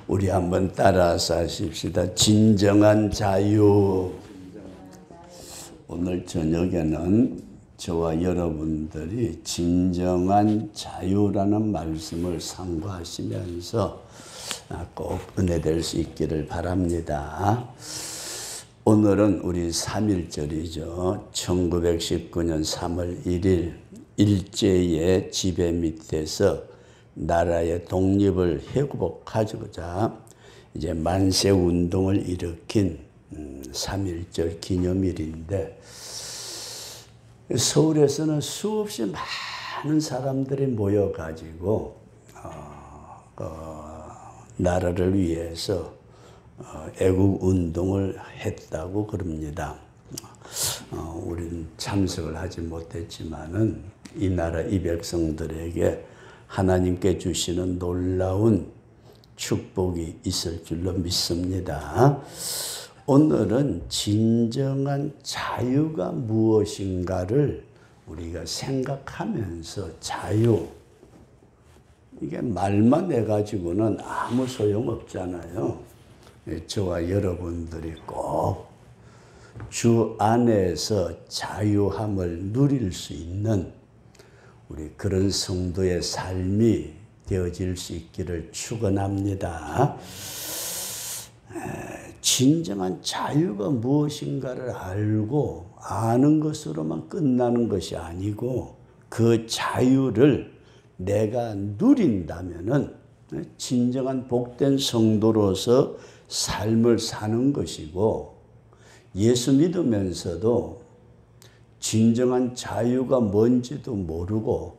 우리 한번 따라서 하십시다. 진정한 자유. 오늘 저녁에는 저와 여러분들이 진정한 자유라는 말씀을 상고하시면서 꼭 은혜될 수 있기를 바랍니다. 오늘은 우리 3.1절이죠. 1919년 3월 1일 일제의 지배 밑에서 나라의 독립을 회복하고자 이제 만세 운동을 일으킨 3.1절 기념일인데, 서울에서는 수없이 많은 사람들이 모여가지고 나라를 위해서 애국 운동을 했다고 그럽니다. 우리는 참석을 하지 못했지만은 이 나라 이 백성들에게 하나님께 주시는 놀라운 축복이 있을 줄로 믿습니다. 오늘은 진정한 자유가 무엇인가를 우리가 생각하면서, 자유, 이게 말만 해가지고는 아무 소용없잖아요. 저와 여러분들이 꼭 주 안에서 자유함을 누릴 수 있는 우리 그런 성도의 삶이 되어질 수 있기를 축원합니다. 진정한 자유가 무엇인가를 알고 아는 것으로만 끝나는 것이 아니고, 그 자유를 내가 누린다면은 진정한 복된 성도로서 삶을 사는 것이고, 예수 믿으면서도 진정한 자유가 뭔지도 모르고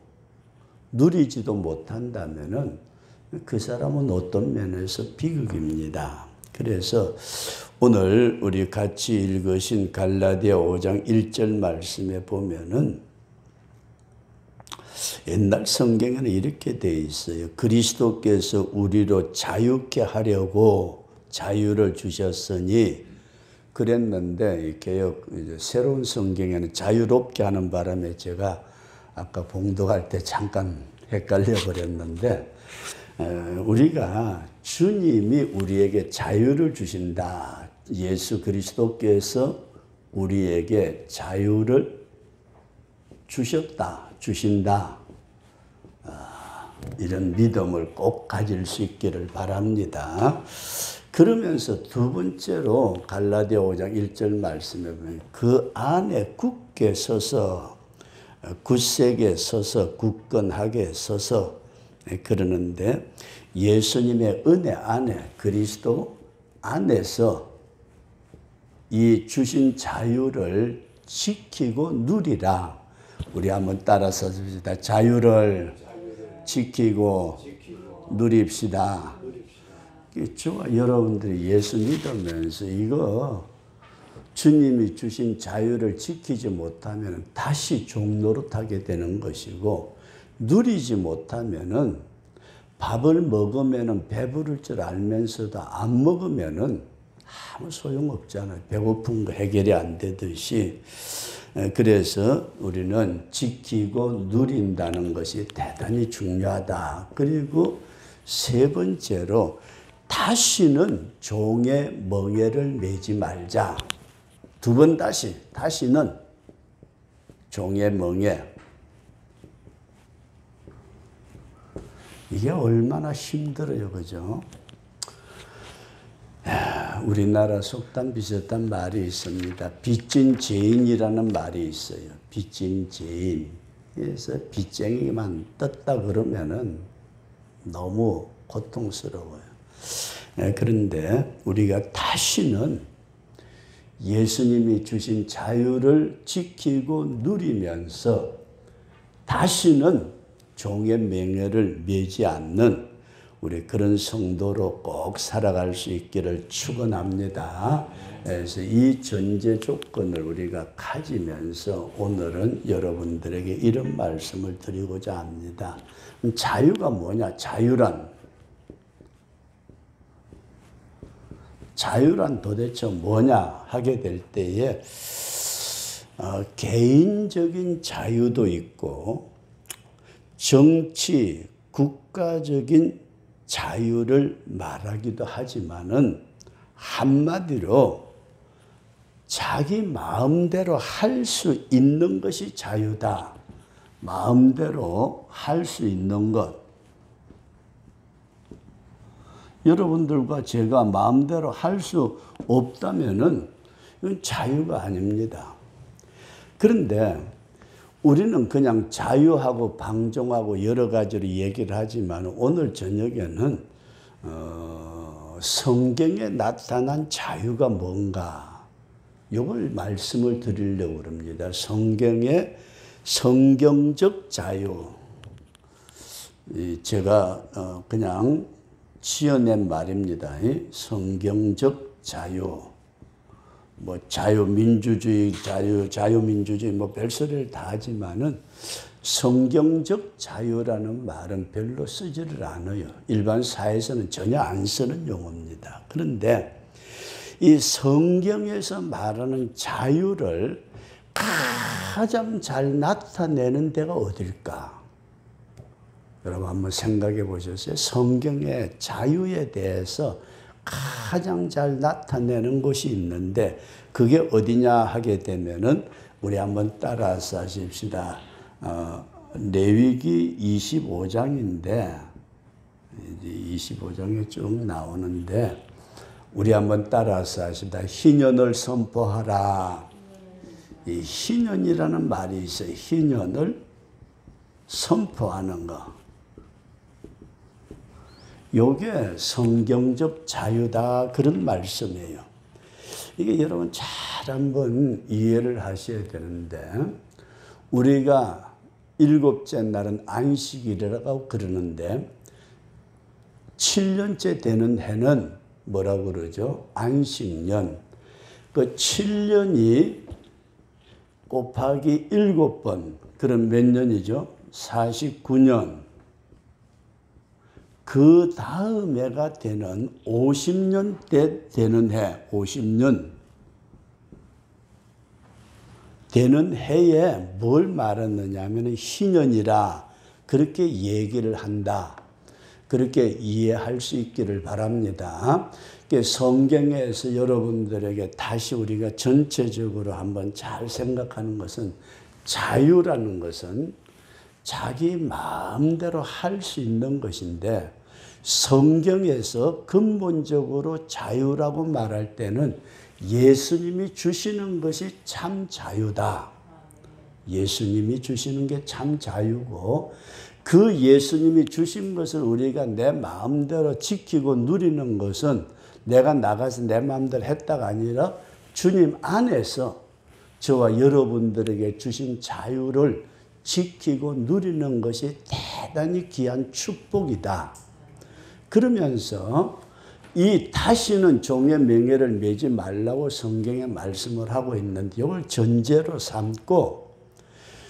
누리지도 못한다면은 그 사람은 어떤 면에서 비극입니다. 그래서 오늘 우리 같이 읽으신 갈라디아 5장 1절 말씀에 보면은 옛날 성경에는 이렇게 되어 있어요. 그리스도께서 우리로 자유케 하려고 자유를 주셨으니 그랬는데, 이 개역 새로운 성경에는 자유롭게 하는 바람에 제가 아까 봉독할 때 잠깐 헷갈려 버렸는데, 우리가 주님이 우리에게 자유를 주신다. 예수 그리스도께서 우리에게 자유를 주신다. 이런 믿음을 꼭 가질 수 있기를 바랍니다. 그러면서 두 번째로 갈라디아 5장 1절 말씀에 보면 그 안에 굳게 서서, 굳세게 서서, 굳건하게 서서 그러는데, 예수님의 은혜 안에, 그리스도 안에서 이 주신 자유를 지키고 누리라. 우리 한번 따라서 봅시다. 자유를 지키고 누립시다. 저와 여러분들이 예수 믿으면서 이거 주님이 주신 자유를 지키지 못하면 다시 종노릇하게 되는 것이고, 누리지 못하면은 밥을 먹으면은 배부를 줄 알면서도 안 먹으면은 아무 소용없잖아요. 배고픈 거 해결이 안 되듯이. 그래서 우리는 지키고 누린다는 것이 대단히 중요하다. 그리고 세 번째로 다시는 종의 멍에를 매지 말자. 두 번 다시는 종의 멍에. 이게 얼마나 힘들어요, 그죠? 우리나라 속담 비슷한 말이 있습니다. 빚진 죄인이라는 말이 있어요. 빚진 죄인. 그래서 빚쟁이만 떴다 그러면은 너무 고통스러워요. 그런데 우리가 다시는 예수님이 주신 자유를 지키고 누리면서 다시는 종의 맹해를 매지 않는 우리 그런 성도로 꼭 살아갈 수 있기를 축원합니다. 그래서 이 전제 조건을 우리가 가지면서 오늘은 여러분들에게 이런 말씀을 드리고자 합니다. 자유가 뭐냐? 자유란 도대체 뭐냐 하게 될 때에 개인적인 자유도 있고 정치, 국가적인 자유를 말하기도 하지만은 한마디로 자기 마음대로 할 수 있는 것이 자유다. 마음대로 할 수 있는 것. 여러분들과 제가 마음대로 할 수 없다면은 이건 자유가 아닙니다. 그런데 우리는 그냥 자유하고 방종하고 여러 가지로 얘기를 하지만 오늘 저녁에는 성경에 나타난 자유가 뭔가 이걸 말씀을 드리려고 합니다. 성경의 성경적 자유. 제가 그냥 지어낸 말입니다. 성경적 자유. 뭐 자유민주주의, 자유민주주의 뭐 별소리를 다 하지만은 성경적 자유라는 말은 별로 쓰지를 않아요. 일반 사회에서는 전혀 안 쓰는 용어입니다. 그런데 이 성경에서 말하는 자유를 가장 잘 나타내는 데가 어딜까? 여러분 한번 생각해 보셨어요? 성경의 자유에 대해서 가장 잘 나타내는 곳이 있는데 그게 어디냐 하게 되면은 우리 한번 따라서 하십시다. 레위기 25장인데 25장에 쭉 나오는데 우리 한번 따라서 하십시다. 희년을 선포하라. 이 희년이라는 말이 있어요. 희년을 선포하는 거. 요게 성경적 자유다 그런 말씀이에요. 이게 여러분 잘 한번 이해를 하셔야 되는데 우리가 일곱째 날은 안식일이라고 그러는데 7년째 되는 해는 뭐라고 그러죠? 안식년. 그 7년이 곱하기 7번 그럼 몇 년이죠? 49년. 그 다음 해가 되는 50년 때 되는 해, 50년 되는 해에 뭘 말했느냐 하면 희년이라 그렇게 얘기를 한다. 그렇게 이해할 수 있기를 바랍니다. 성경에서 여러분들에게 다시 우리가 전체적으로 한번 잘 생각하는 것은 자유라는 것은 자기 마음대로 할 수 있는 것인데 성경에서 근본적으로 자유라고 말할 때는 예수님이 주시는 것이 참 자유다. 예수님이 주시는 게 참 자유고 그 예수님이 주신 것을 우리가 내 마음대로 지키고 누리는 것은 내가 나가서 내 마음대로 했다가 아니라 주님 안에서 저와 여러분들에게 주신 자유를 지키고 누리는 것이 대단히 귀한 축복이다. 그러면서 이 다시는 종의 명예를 매지 말라고 성경에 말씀을 하고 있는데 이걸 전제로 삼고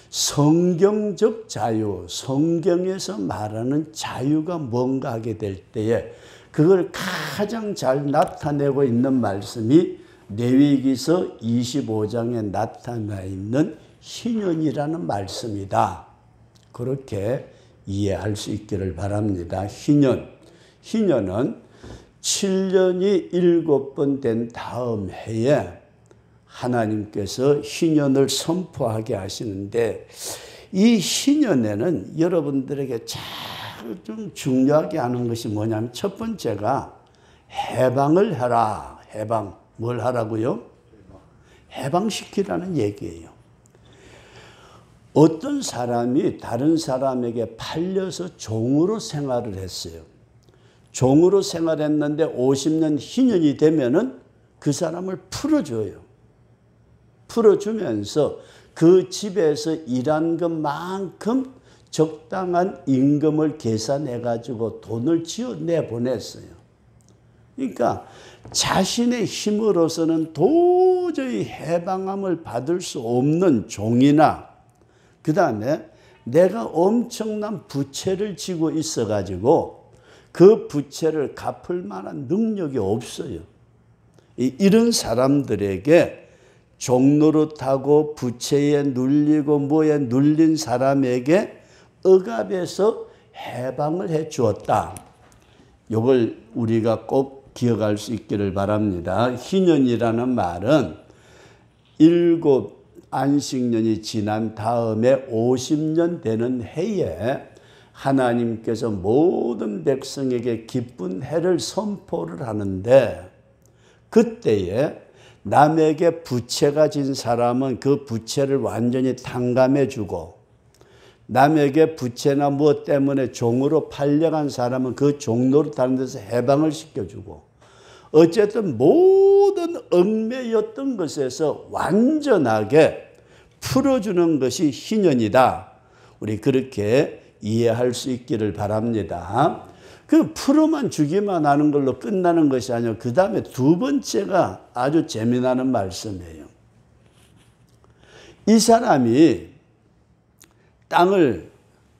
성경적 자유, 성경에서 말하는 자유가 뭔가 하게 될 때에 그걸 가장 잘 나타내고 있는 말씀이 레위기서 25장에 나타나 있는 희년이라는 말씀이다. 그렇게 이해할 수 있기를 바랍니다. 희년. 희년은 7년이 7번 된 다음 해에 하나님께서 희년을 선포하게 하시는데 이 희년에는 여러분들에게 좀 중요하게 하는 것이 뭐냐면 첫 번째가 해방을 해라. 해방. 뭘 하라고요? 해방시키라는 얘기예요. 어떤 사람이 다른 사람에게 팔려서 종으로 생활을 했어요. 종으로 생활했는데 50년 희년이 되면은 그 사람을 풀어줘요. 풀어주면서 그 집에서 일한 것만큼 적당한 임금을 계산해 가지고 돈을 지어 내보냈어요. 그러니까 자신의 힘으로서는 도저히 해방함을 받을 수 없는 종이나 그 다음에 내가 엄청난 부채를 지고 있어 가지고 그 부채를 갚을 만한 능력이 없어요. 이런 사람들에게 종노릇하고 부채에 눌리고 뭐에 눌린 사람에게 억압해서 해방을 해 주었다. 이걸 우리가 꼭 기억할 수 있기를 바랍니다. 희년이라는 말은 7 안식년이 지난 다음에 50년 되는 해에 하나님께서 모든 백성에게 기쁜 해를 선포를 하는데, 그때에 남에게 부채가 진 사람은 그 부채를 완전히 탕감해 주고, 남에게 부채나 무엇 때문에 종으로 팔려간 사람은 그 종로로 다른 데서 해방을 시켜주고, 어쨌든 모든 얽매였던 것에서 완전하게 풀어주는 것이 희년이다. 우리 그렇게 이해할 수 있기를 바랍니다. 그 풀어만 주기만 하는 걸로 끝나는 것이 아니고 그 다음에 두 번째가 아주 재미나는 말씀이에요. 이 사람이 땅을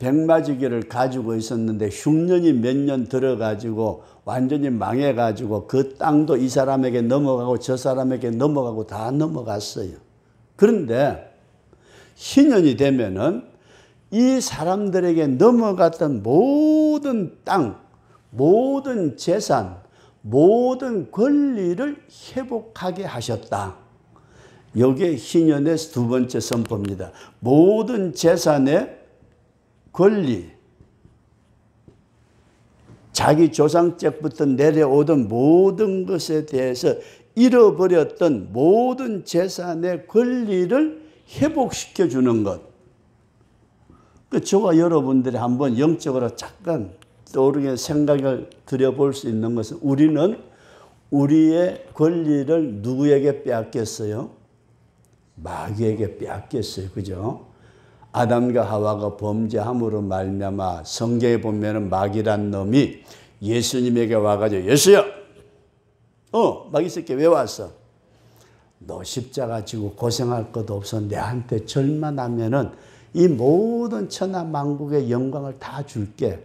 백마지기를 가지고 있었는데 흉년이 몇 년 들어가지고 완전히 망해가지고 그 땅도 이 사람에게 넘어가고 저 사람에게 넘어가고 다 넘어갔어요. 그런데 희년이 되면은 이 사람들에게 넘어갔던 모든 땅, 모든 재산, 모든 권리를 회복하게 하셨다. 이게 희년의 두 번째 선포입니다. 모든 재산의 권리, 자기 조상 때부터 내려오던 모든 것에 대해서 잃어버렸던 모든 재산의 권리를 회복시켜 주는 것. 저와 여러분들이 한번 영적으로 잠깐 떠오르게 생각을 들여볼 수 있는 것은, 우리는 우리의 권리를 누구에게 빼앗겼어요? 마귀에게 빼앗겼어요. 그죠? 아담과 하와가 범죄함으로 말미암아 성경에 보면은 마귀란 놈이 예수님에게 와가지고, 예수야, 마귀 새끼 왜 왔어? 너 십자가 지고 고생할 것도 없어. 내한테 절만 하면은 이 모든 천하 만국의 영광을 다 줄게.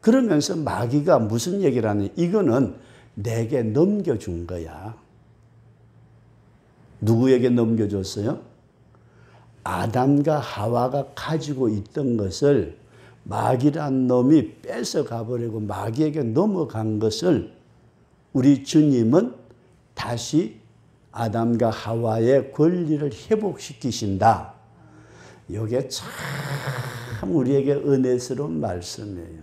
그러면서 마귀가 무슨 얘기를 하니? 이거는 내게 넘겨준 거야. 누구에게 넘겨줬어요? 아담과 하와가 가지고 있던 것을 마귀란 놈이 뺏어가 버리고 마귀에게 넘어간 것을 우리 주님은 다시 아담과 하와의 권리를 회복시키신다. 이게 참 우리에게 은혜스러운 말씀이에요.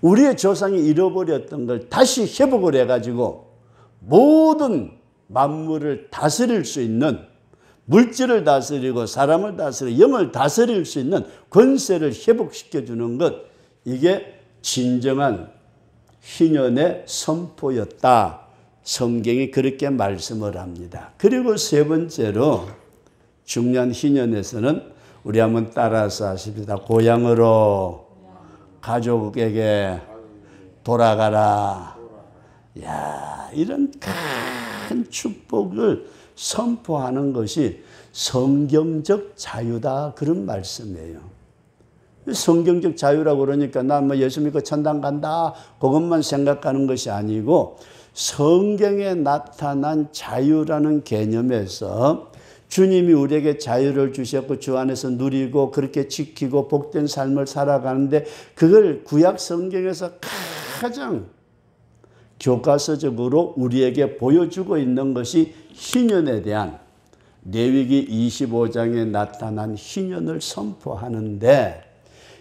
우리의 조상이 잃어버렸던 걸 다시 회복을 해가지고 모든 만물을 다스릴 수 있는, 물질을 다스리고 사람을 다스리고 영을 다스릴 수 있는 권세를 회복시켜주는 것, 이게 진정한 희년의 선포였다. 성경이 그렇게 말씀을 합니다. 그리고 세 번째로 중요한 희년에서는 우리 한번 따라서 하십시다. 고향으로 가족에게 돌아가라. 야, 이런 큰 축복을 선포하는 것이 성경적 자유다, 그런 말씀이에요. 성경적 자유라고 그러니까 나 뭐 예수 믿고 천당 간다 그것만 생각하는 것이 아니고, 성경에 나타난 자유라는 개념에서 주님이 우리에게 자유를 주셨고 주 안에서 누리고 그렇게 지키고 복된 삶을 살아가는데, 그걸 구약 성경에서 가장 교과서적으로 우리에게 보여주고 있는 것이 희년에 대한 레위기 25장에 나타난 희년을 선포하는데,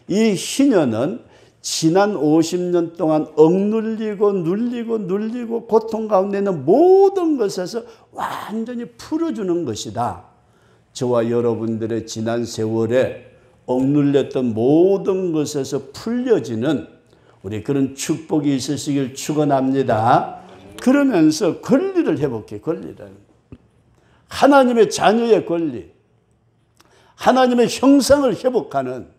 이 희년은 지난 50년 동안 억눌리고 눌리고 고통 가운데 있는 모든 것에서 완전히 풀어주는 것이다. 저와 여러분들의 지난 세월에 억눌렸던 모든 것에서 풀려지는 우리 그런 축복이 있으시길 축원합니다. 그러면서 권리를 회복해, 권리를. 하나님의 자녀의 권리, 하나님의 형상을 회복하는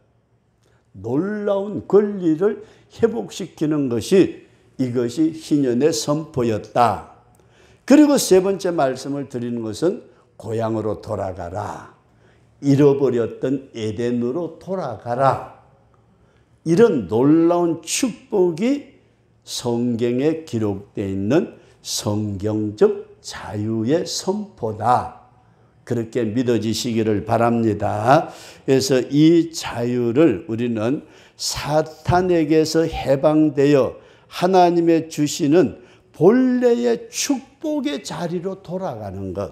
놀라운 권리를 회복시키는 것이, 이것이 희년의 선포였다. 그리고 세 번째 말씀을 드리는 것은 고향으로 돌아가라. 잃어버렸던 에덴으로 돌아가라. 이런 놀라운 축복이 성경에 기록되어 있는 성경적 자유의 선포다. 그렇게 믿어지시기를 바랍니다. 그래서 이 자유를 우리는 사탄에게서 해방되어 하나님의 주시는 본래의 축복의 자리로 돌아가는 것.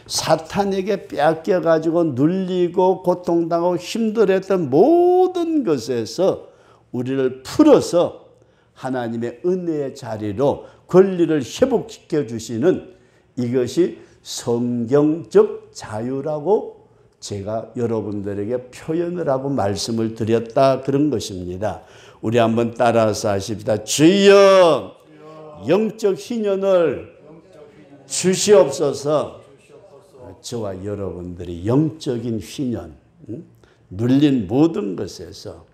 사탄에게 빼앗겨 가지고 눌리고 고통당하고 힘들었던 모든 것에서 우리를 풀어서 하나님의 은혜의 자리로 권리를 회복시켜 주시는 이것이 성경적 자유라고 제가 여러분들에게 표현을 하고 말씀을 드렸다, 그런 것입니다. 우리 한번 따라서 하십시다. 주여, 영적 희년을 주시옵소서. 저와 여러분들이 영적인 희년, 눌린 모든 것에서,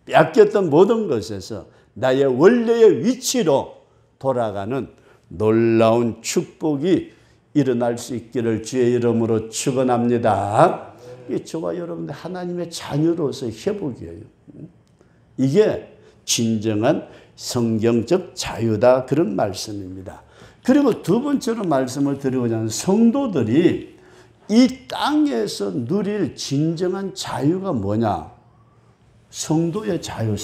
빼앗겼던 모든 것에서 나의 원래의 위치로 돌아가는 놀라운 축복이 일어날 수 있기를 주의 이름으로 축원합니다. 이게 저와 여러분들 하나님의 자녀로서 회복이에요. 이게 진정한 성경적 자유다, 그런 말씀입니다. 그리고 두 번째로 말씀을 드리고자 하는, 성도들이 이 땅에서 누릴 진정한 자유가 뭐냐? 성도의 자유,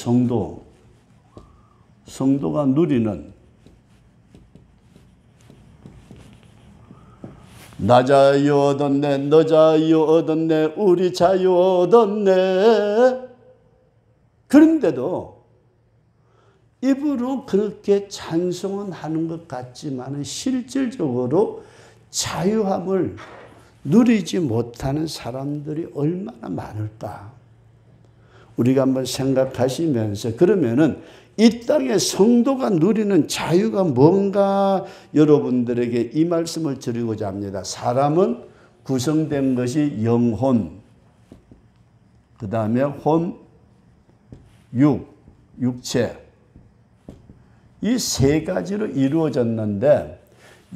성도가 누리는, 나 자유 얻었네, 너 자유 얻었네, 우리 자유 얻었네. 그런데도 입으로 그렇게 찬송은 하는 것 같지만 실질적으로 자유함을 누리지 못하는 사람들이 얼마나 많을까? 우리가 한번 생각하시면서, 그러면은 이 땅의 성도가 누리는 자유가 뭔가 여러분들에게 이 말씀을 드리고자 합니다. 사람은 구성된 것이 영혼, 그 다음에 혼, 육체, 이 세 가지로 이루어졌는데,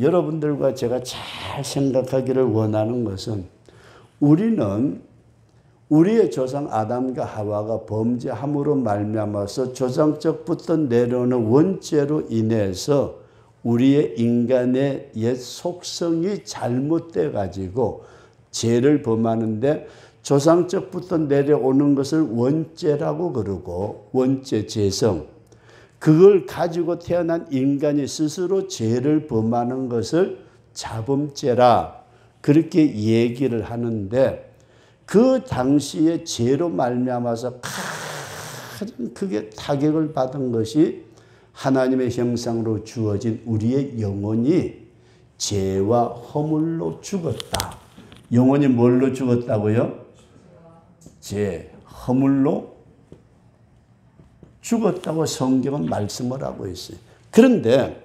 여러분들과 제가 잘 생각하기를 원하는 것은, 우리는 우리의 조상 아담과 하와가 범죄함으로 말미암아서 조상적부터 내려오는 원죄로 인해서 우리의 인간의 옛 속성이 잘못돼 가지고 죄를 범하는데, 조상적부터 내려오는 것을 원죄라고 그러고, 원죄 죄성, 그걸 가지고 태어난 인간이 스스로 죄를 범하는 것을 자범죄라 그렇게 얘기를 하는데, 그 당시에 죄로 말미암아서 가장 크게 타격을 받은 것이 하나님의 형상으로 주어진 우리의 영혼이 죄와 허물로 죽었다. 영혼이 뭘로 죽었다고요? 죄, 허물로 죽었다고 성경은 말씀을 하고 있어요. 그런데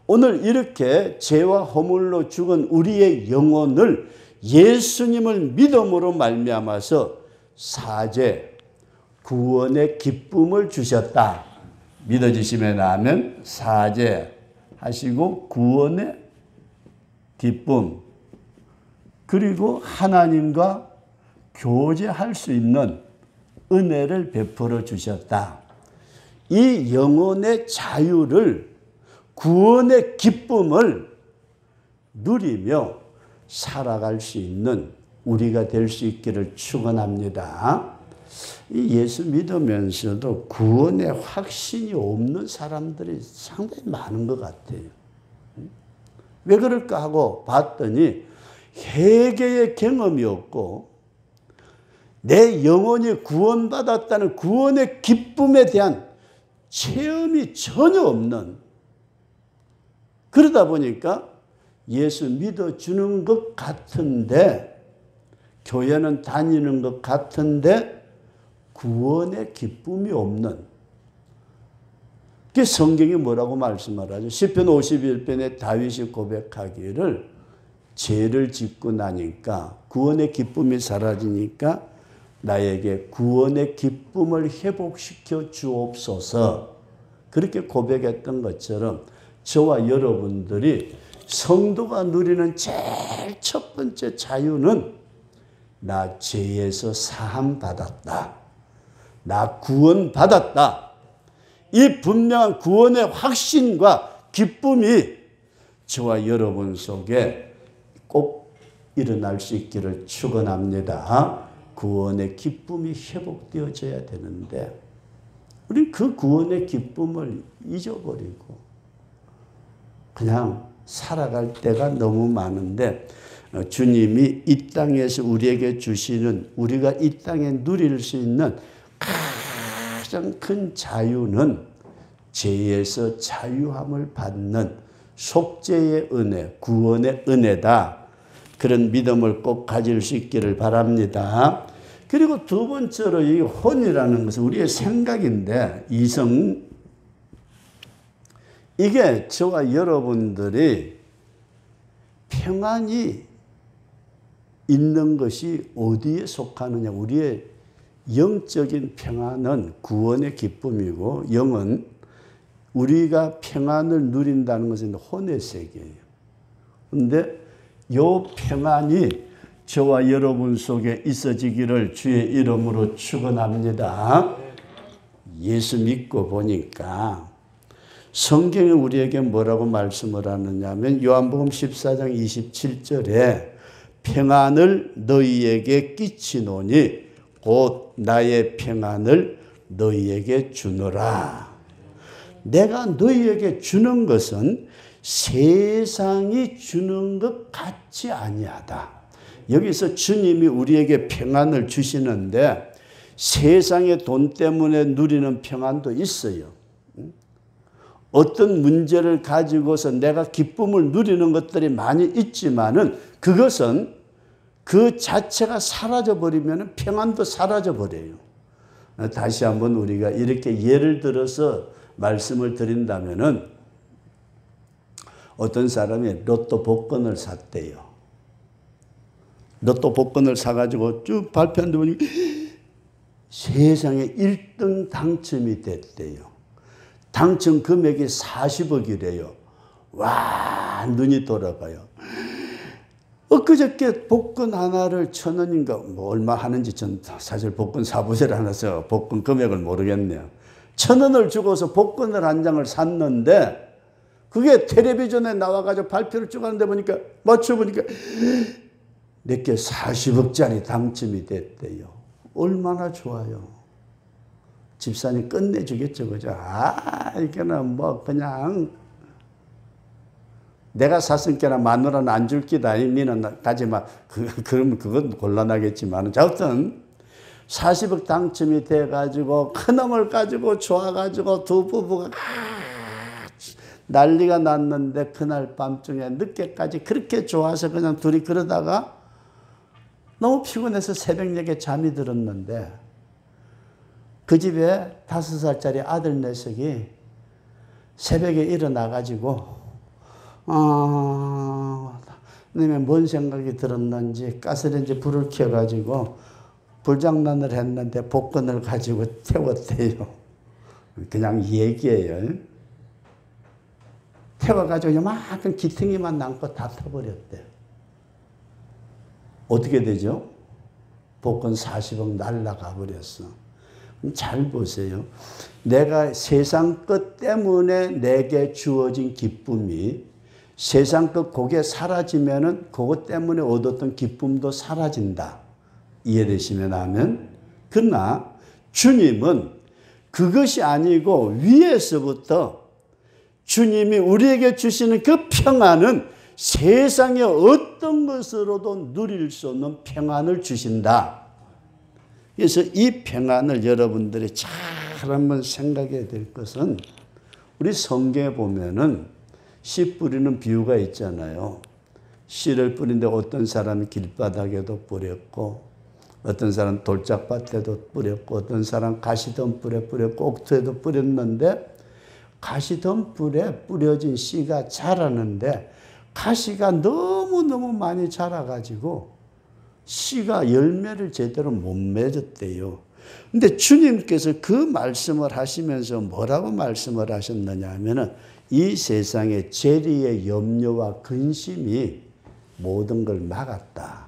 오늘 이렇게 죄와 허물로 죽은 우리의 영혼을 예수님을 믿음으로 말미암아서 사죄, 구원의 기쁨을 주셨다. 믿어지시면 아멘. 사죄하시고 구원의 기쁨, 그리고 하나님과 교제할 수 있는 은혜를 베풀어 주셨다. 이 영혼의 자유를, 구원의 기쁨을 누리며 살아갈 수 있는 우리가 될 수 있기를 축원합니다. 이 예수 믿으면서도 구원의 확신이 없는 사람들이 상당히 많은 것 같아요. 왜 그럴까 하고 봤더니 회개의 경험이 없고 내 영혼이 구원받았다는 구원의 기쁨에 대한 체험이 전혀 없는, 그러다 보니까 예수 믿어주는 것 같은데, 교회는 다니는 것 같은데 구원의 기쁨이 없는, 그 성경이 뭐라고 말씀을 하죠? 시편 51편에 다윗이 고백하기를, 죄를 짓고 나니까 구원의 기쁨이 사라지니까 나에게 구원의 기쁨을 회복시켜 주옵소서, 그렇게 고백했던 것처럼 저와 여러분들이 성도가 누리는 제일 첫 번째 자유는, 나 죄에서 사함 받았다, 나 구원 받았다, 이 분명한 구원의 확신과 기쁨이 저와 여러분 속에 꼭 일어날 수 있기를 축원합니다. 구원의 기쁨이 회복되어져야 되는데 우리는 그 구원의 기쁨을 잊어버리고 그냥 살아갈 때가 너무 많은데 주님이 이 땅에서 우리에게 주시는 우리가 이 땅에 누릴 수 있는 가장 큰 자유는 죄에서 자유함을 받는 속죄의 은혜, 구원의 은혜다. 그런 믿음을 꼭 가질 수 있기를 바랍니다. 그리고 두 번째로 이 혼이라는 것은 우리의 생각인데 이게 저와 여러분들이 평안이 있는 것이 어디에 속하느냐. 우리의 영적인 평안은 구원의 기쁨이고 영은 우리가 평안을 누린다는 것은 혼의 세계예요. 그런데 이 평안이 저와 여러분 속에 있어지기를 주의 이름으로 축원합니다. 예수 믿고 보니까 성경이 우리에게 뭐라고 말씀을 하느냐 하면 요한복음 14장 27절에 평안을 너희에게 끼치노니 곧 나의 평안을 너희에게 주노라. 내가 너희에게 주는 것은 세상이 주는 것 같지 아니하다. 여기서 주님이 우리에게 평안을 주시는데 세상의 돈 때문에 누리는 평안도 있어요. 어떤 문제를 가지고서 내가 기쁨을 누리는 것들이 많이 있지만은 그것은 그 자체가 사라져버리면 평안도 사라져버려요. 다시 한번 우리가 이렇게 예를 들어서 말씀을 드린다면은 어떤 사람이 로또 복권을 샀대요. 로또 복권을 사가지고 쭉 발표하는데 보니 세상에 1등 당첨이 됐대요. 당첨 금액이 40억이래요. 와, 눈이 돌아가요. 엊그저께 복권 하나를 1,000원인가 뭐 얼마 하는지 전 사실 복권 사보질 않아서 복권 금액을 모르겠네요. 1,000원을 주고서 복권을 한 장을 샀는데 그게 텔레비전에 나와가지고 발표를 쭉 하는데 보니까 맞춰보니까 내게 40억짜리 당첨이 됐대요. 얼마나 좋아요. 집사님 끝내주겠죠, 그죠? 이거는 뭐 그냥 내가 샀으니까 마누라는 안 줄 기다. 니는 가지 마. 그러면 그건 곤란하겠지만 어쨌든 40억 당첨이 돼가지고 큰놈을 가지고 좋아가지고 두 부부가 난리가 났는데 그날 밤중에 늦게까지 그렇게 좋아서 그냥 둘이 그러다가 너무 피곤해서 새벽녘에 잠이 들었는데 그 집에 5살짜리 아들 녀석이 새벽에 일어나가지고 님의 뭔 생각이 들었는지 가스레인지 불을 켜가지고 불장난을 했는데 복권을 가지고 태웠대요. 그냥 얘기예요. 태워가지고 요만큼 기퉁이만 남고 다 타버렸대요. 어떻게 되죠? 복권 40억 날라가 버렸어. 잘 보세요. 내가 세상 것 때문에 내게 주어진 기쁨이 세상 것 그게 사라지면은 그것 때문에 얻었던 기쁨도 사라진다. 이해되시면 하면. 그러나 주님은 그것이 아니고 위에서부터 주님이 우리에게 주시는 그 평안은 세상의 어떤 것으로도 누릴 수 없는 평안을 주신다. 그래서 이 평안을 여러분들이 잘 한번 생각해야 될 것은 우리 성경에 보면은 씨 뿌리는 비유가 있잖아요. 씨를 뿌리는데 어떤 사람이 길바닥에도 뿌렸고 어떤 사람 돌짝밭에도 뿌렸고 어떤 사람 가시덤불에 뿌렸고 옥토에도 뿌렸는데 가시덤불에 뿌려진 씨가 자라는데 가시가 너무너무 많이 자라가지고 씨가 열매를 제대로 못 맺었대요. 근데 주님께서 그 말씀을 하시면서 뭐라고 말씀을 하셨느냐 하면은 이 세상의 재리의 염려와 근심이 모든 걸 막았다.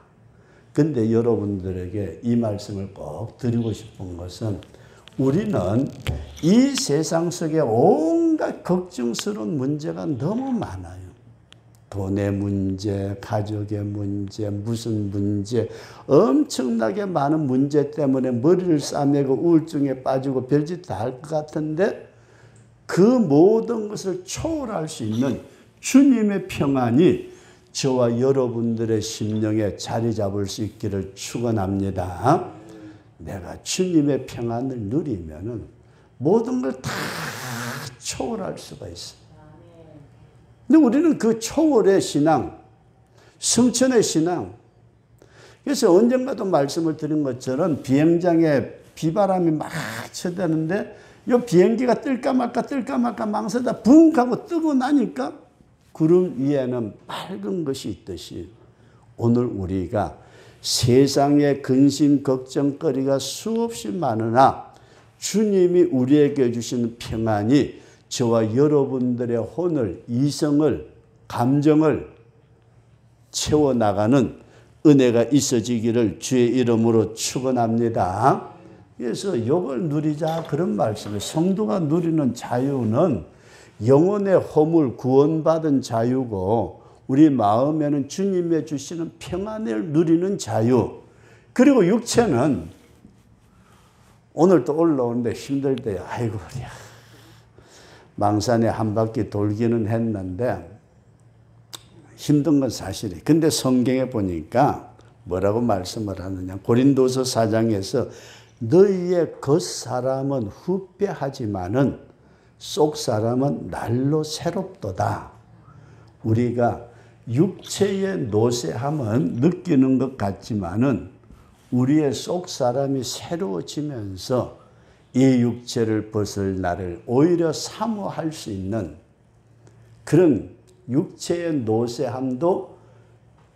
근데 여러분들에게 이 말씀을 꼭 드리고 싶은 것은 우리는 이 세상 속에 온갖 걱정스러운 문제가 너무 많아요. 돈의 문제, 가족의 문제, 무슨 문제, 엄청나게 많은 문제 때문에 머리를 싸매고 우울증에 빠지고 별짓 다 할 것 같은데 그 모든 것을 초월할 수 있는 주님의 평안이 저와 여러분들의 심령에 자리 잡을 수 있기를 축원합니다. 내가 주님의 평안을 누리면은 모든 걸 다 초월할 수가 있어요. 근데 우리는 그 초월의 신앙, 성천의 신앙. 그래서 언젠가도 말씀을 드린 것처럼 비행장에 비바람이 막 쳐대는데 이 비행기가 뜰까 말까 망설이다 붕 하고 뜨고 나니까 구름 위에는 맑은 것이 있듯이 오늘 우리가 세상에 근심 걱정거리가 수없이 많으나 주님이 우리에게 주시는 평안이 저와 여러분들의 혼을, 이성을, 감정을 채워나가는 은혜가 있어지기를 주의 이름으로 축원합니다. 그래서 이걸 누리자 그런 말씀이에요. 성도가 누리는 자유는 영혼의 허물 구원받은 자유고 우리 마음에는 주님의 주시는 평안을 누리는 자유. 그리고 육체는 오늘 또 올라오는데 힘들 때 아이고 우리야. 망산에 한 바퀴 돌기는 했는데 힘든 건 사실이에요. 근데 성경에 보니까 뭐라고 말씀을 하느냐. 고린도서 4장에서 너희의 겉사람은 후패하지만은 속사람은 날로 새롭도다. 우리가 육체의 노쇠함은 느끼는 것 같지만은 우리의 속사람이 새로워지면서 이 육체를 벗을 나를 오히려 사모할 수 있는 그런 육체의 노쇠함도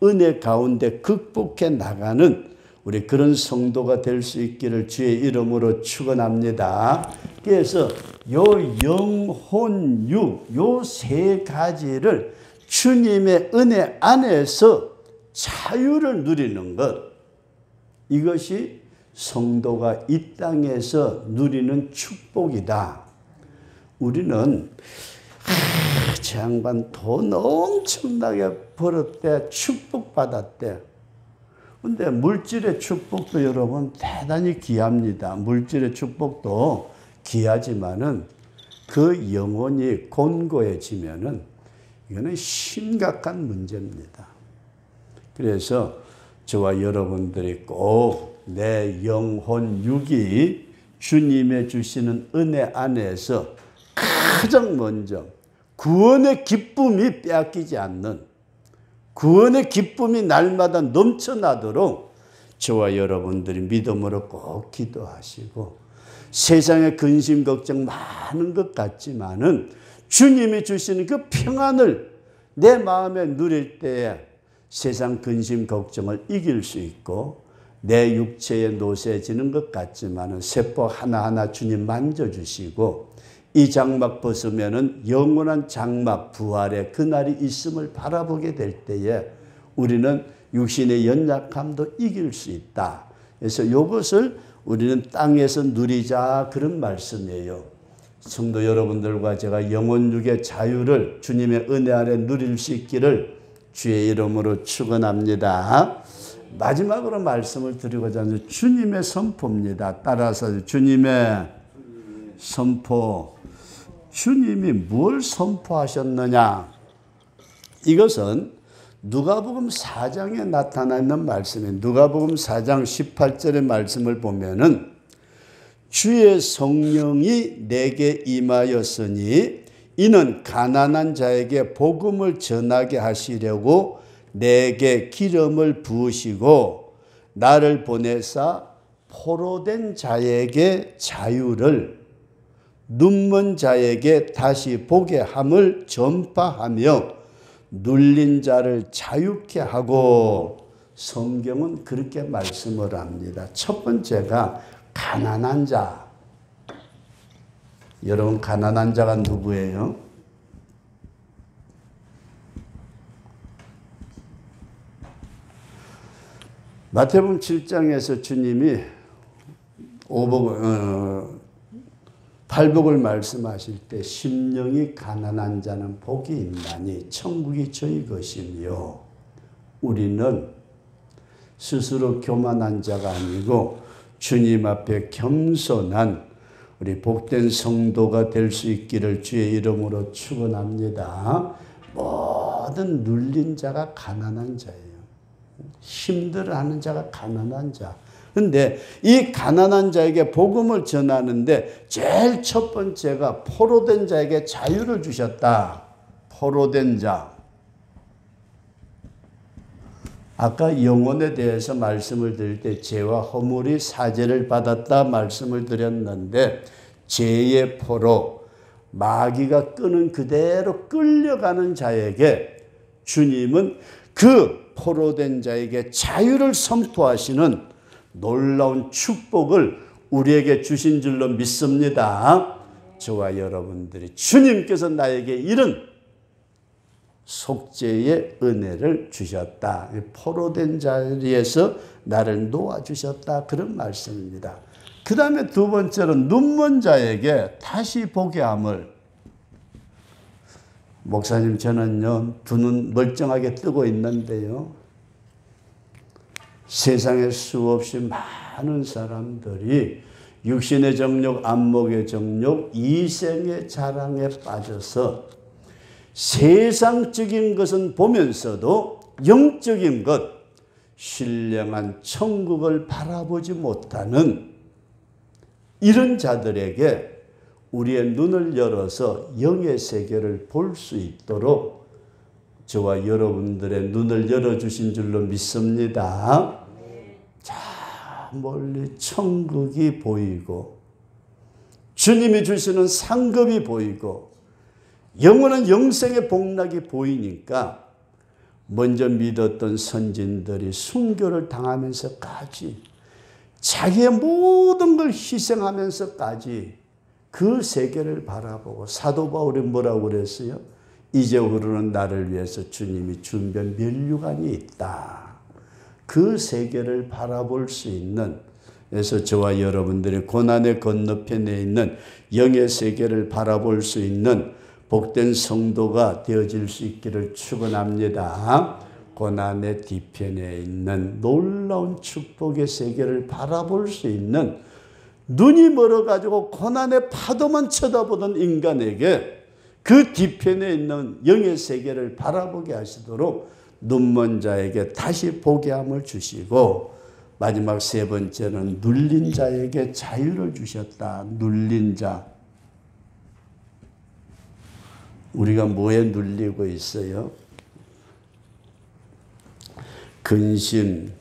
은혜 가운데 극복해 나가는 우리 그런 성도가 될 수 있기를 주의 이름으로 축원합니다. 그래서 요 영혼, 육, 요 세 가지를 주님의 은혜 안에서 자유를 누리는 것, 이것이 성도가 이 땅에서 누리는 축복이다. 우리는 저 양반 돈 엄청나게 벌었대, 축복받았대. 근데 물질의 축복도 여러분 대단히 귀합니다. 물질의 축복도 귀하지만은 그 영혼이 곤고해지면은 이거는 심각한 문제입니다. 그래서 저와 여러분들이 꼭 내 영혼 육이 주님의 주시는 은혜 안에서 가장 먼저 구원의 기쁨이 빼앗기지 않는, 구원의 기쁨이 날마다 넘쳐나도록 저와 여러분들이 믿음으로 꼭 기도하시고, 세상에 근심 걱정 많은 것 같지만은 주님이 주시는 그 평안을 내 마음에 누릴 때에 세상 근심 걱정을 이길 수 있고, 내 육체에 노쇠지는 것 같지만은 세포 하나하나 주님 만져주시고, 이 장막 벗으면은 영원한 장막 부활의 그날이 있음을 바라보게 될 때에 우리는 육신의 연약함도 이길 수 있다. 그래서 이것을 우리는 땅에서 누리자 그런 말씀이에요. 성도 여러분들과 제가 영혼육의 자유를 주님의 은혜 아래 누릴 수 있기를 주의 이름으로 축원합니다. 마지막으로 말씀을 드리고자 하는 주님의 선포입니다. 따라서 주님의 선포. 주님이 뭘 선포하셨느냐? 이것은 누가복음 4장에 나타나 있는 말씀이에요. 누가복음 4장 18절의 말씀을 보면은 주의 성령이 내게 임하였으니 이는 가난한 자에게 복음을 전하게 하시려고 내게 기름을 부으시고 나를 보내사 포로된 자에게 자유를, 눈먼 자에게 다시 보게 함을 전파하며 눌린 자를 자유케 하고. 성경은 그렇게 말씀을 합니다. 첫 번째가 가난한 자. 여러분, 가난한 자가 누구예요? 마태복음 7장에서 주님이 팔복을 말씀하실 때 심령이 가난한 자는 복이 있나니 천국이 저희 것이며, 우리는 스스로 교만한 자가 아니고 주님 앞에 겸손한 우리 복된 성도가 될 수 있기를 주의 이름으로 축원합니다. 모든 눌린 자가 가난한 자예요. 힘들어하는 자가 가난한 자. 그런데 이 가난한 자에게 복음을 전하는데 제일 첫 번째가 포로된 자에게 자유를 주셨다. 포로된 자. 아까 영혼에 대해서 말씀을 드릴 때 죄와 허물이 사죄를 받았다 말씀을 드렸는데, 죄의 포로, 마귀가 끄는 그대로 끌려가는 자에게 주님은 그 포로된 자에게 자유를 선포하시는 놀라운 축복을 우리에게 주신 줄로 믿습니다. 저와 여러분들이 주님께서 나에게 이런 속죄의 은혜를 주셨다. 포로된 자리에서 나를 놓아주셨다. 그런 말씀입니다. 그 다음에 두 번째로 눈먼 자에게 다시 보게 함을. 목사님, 저는요, 두 눈 멀쩡하게 뜨고 있는데요, 세상에 수없이 많은 사람들이 육신의 정욕, 안목의 정욕, 이생의 자랑에 빠져서 세상적인 것은 보면서도 영적인 것, 신령한 천국을 바라보지 못하는 이런 자들에게 우리의 눈을 열어서 영의 세계를 볼 수 있도록 저와 여러분들의 눈을 열어주신 줄로 믿습니다. 자, 멀리 천국이 보이고 주님이 주시는 상급이 보이고 영원한 영생의 복락이 보이니까 먼저 믿었던 선진들이 순교를 당하면서까지 자기의 모든 걸 희생하면서까지 그 세계를 바라보고, 사도 바울이 뭐라고 그랬어요? 이제 흐르는 나를 위해서 주님이 준비한 면류관이 있다. 그 세계를 바라볼 수 있는, 그래서 저와 여러분들이 고난의 건너편에 있는 영의 세계를 바라볼 수 있는 복된 성도가 되어질 수 있기를 축원합니다. 고난의 뒤편에 있는 놀라운 축복의 세계를 바라볼 수 있는, 눈이 멀어가지고 고난의 파도만 쳐다보던 인간에게 그 뒤편에 있는 영의 세계를 바라보게 하시도록 눈먼 자에게 다시 보게 함을 주시고, 마지막 세 번째는 눌린 자에게 자유를 주셨다. 눌린 자. 우리가 뭐에 눌리고 있어요? 근심,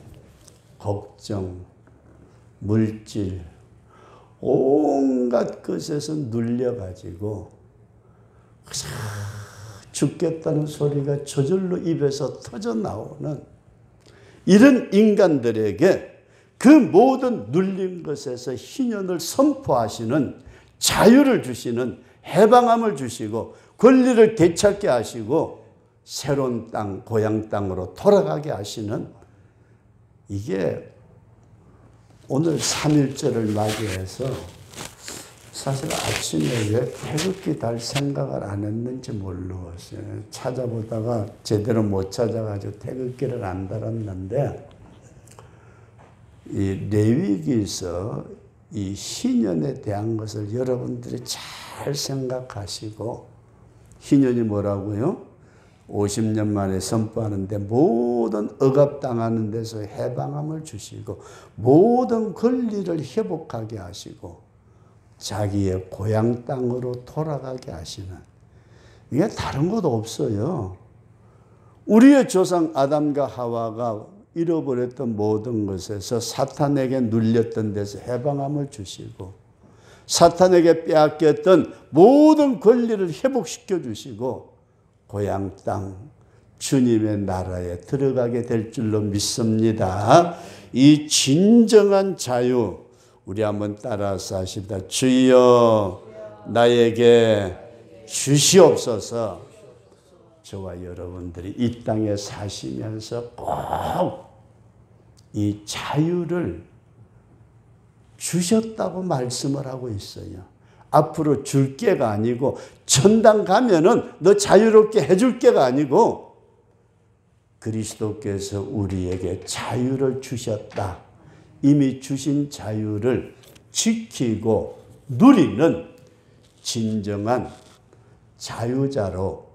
걱정, 물질, 온갖 것에서 눌려가지고 죽겠다는 소리가 저절로 입에서 터져 나오는 이런 인간들에게 그 모든 눌린 것에서 희년을 선포하시는 자유를 주시는, 해방함을 주시고 권리를 되찾게 하시고 새로운 땅, 고향 땅으로 돌아가게 하시는, 이게 오늘 3.1절을 맞이해서 사실 아침에 왜 태극기 달 생각을 안 했는지 모르겠어요. 찾아보다가 제대로 못 찾아가지고 태극기를 안 달았는데, 이 레위기에서 이 희년에 대한 것을 여러분들이 잘 생각하시고, 희년이 뭐라고요? 50년 만에 선포하는데 모든 억압당하는 데서 해방함을 주시고 모든 권리를 회복하게 하시고 자기의 고향 땅으로 돌아가게 하시는, 이게 다른 것 없어요. 우리의 조상 아담과 하와가 잃어버렸던 모든 것에서 사탄에게 눌렸던 데서 해방함을 주시고 사탄에게 빼앗겼던 모든 권리를 회복시켜 주시고 고향 땅 주님의 나라에 들어가게 될 줄로 믿습니다. 이 진정한 자유, 우리 한번 따라서 하십니다. 주여 나에게 주시옵소서. 저와 여러분들이 이 땅에 사시면서 꼭 이 자유를 주셨다고 말씀을 하고 있어요. 앞으로 줄게가 아니고 천당 가면은 너 자유롭게 해줄게가 아니고 그리스도께서 우리에게 자유를 주셨다. 이미 주신 자유를 지키고 누리는 진정한 자유자로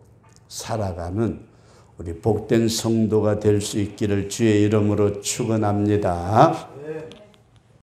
살아가는 우리 복된 성도가 될 수 있기를 주의 이름으로 축원합니다.